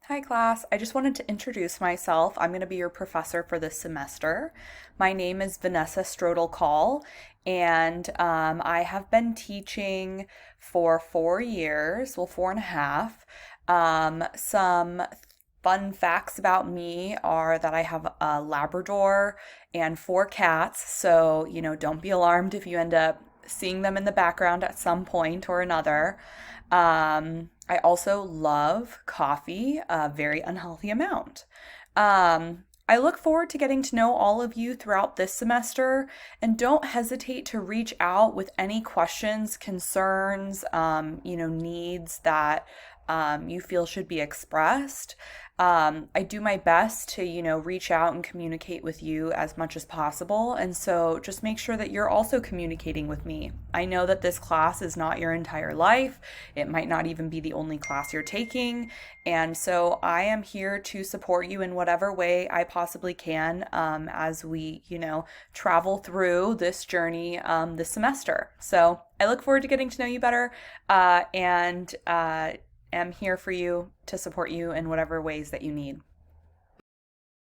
Hi, class. I just wanted to introduce myself. I'm going to be your professor for this semester. My name is Vanessa Strodel Call, and I have been teaching for 4 years, well, 4.5. Some fun facts about me are that I have a Labrador and 4 cats, so, don't be alarmed if you end up seeing them in the background at some point or another. I also love coffee, a very unhealthy amount. I look forward to getting to know all of you throughout this semester, and don't hesitate to reach out with any questions, concerns, needs that you feel should be expressed. I do my best to, reach out and communicate with you as much as possible. And so just make sure that you're also communicating with me. I know that this class is not your entire life. It might not even be the only class you're taking. And so I am here to support you in whatever way I possibly can as we, travel through this journey this semester. So I look forward to getting to know you better and am here for you to support you in whatever ways that you need.